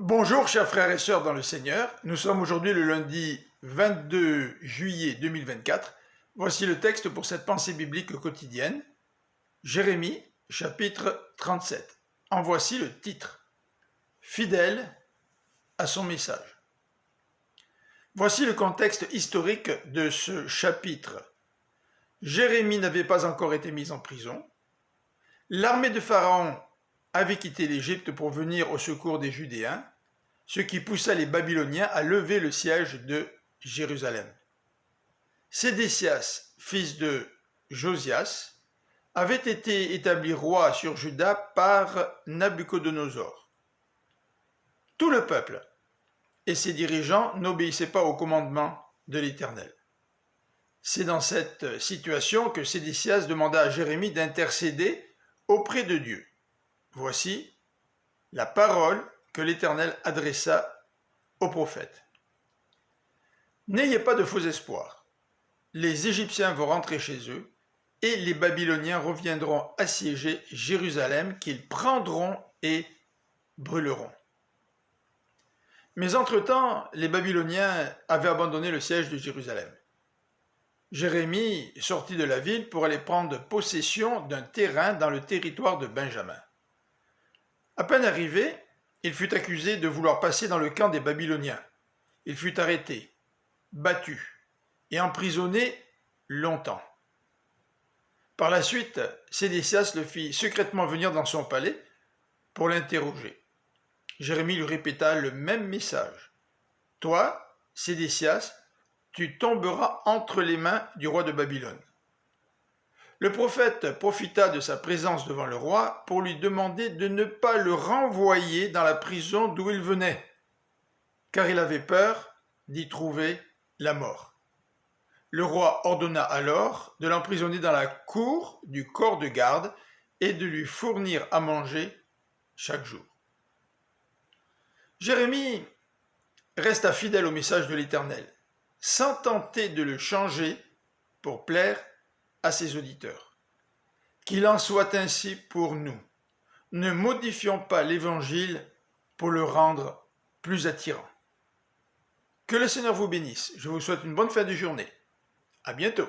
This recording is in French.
Bonjour chers frères et sœurs dans le Seigneur, nous sommes aujourd'hui le lundi 22 juillet 2024. Voici le texte pour cette pensée biblique quotidienne. Jérémie, chapitre 37. En voici le titre. Fidèle à son message. Voici le contexte historique de ce chapitre. Jérémie n'avait pas encore été mis en prison. L'armée de Pharaon avait quitté l'Égypte pour venir au secours des Judéens, ce qui poussa les Babyloniens à lever le siège de Jérusalem. Sédécias, fils de Josias, avait été établi roi sur Juda par Nabuchodonosor. Tout le peuple et ses dirigeants n'obéissaient pas au commandement de l'Éternel. C'est dans cette situation que Sédécias demanda à Jérémie d'intercéder auprès de Dieu. Voici la parole que l'Éternel adressa au prophète. N'ayez pas de faux espoirs. Les Égyptiens vont rentrer chez eux et les Babyloniens reviendront assiéger Jérusalem qu'ils prendront et brûleront. Mais entre-temps, les Babyloniens avaient abandonné le siège de Jérusalem. Jérémie sortit de la ville pour aller prendre possession d'un terrain dans le territoire de Benjamin. À peine arrivé, il fut accusé de vouloir passer dans le camp des Babyloniens. Il fut arrêté, battu et emprisonné longtemps. Par la suite, Sédécias le fit secrètement venir dans son palais pour l'interroger. Jérémie lui répéta le même message. « Toi, Sédécias, tu tomberas entre les mains du roi de Babylone. » Le prophète profita de sa présence devant le roi pour lui demander de ne pas le renvoyer dans la prison d'où il venait, car il avait peur d'y trouver la mort. Le roi ordonna alors de l'emprisonner dans la cour du corps de garde et de lui fournir à manger chaque jour. Jérémie resta fidèle au message de l'Éternel, sans tenter de le changer pour plaire à ses auditeurs. Qu'il en soit ainsi pour nous. Ne modifions pas l'Évangile pour le rendre plus attirant. Que le Seigneur vous bénisse. Je vous souhaite une bonne fin de journée. À bientôt.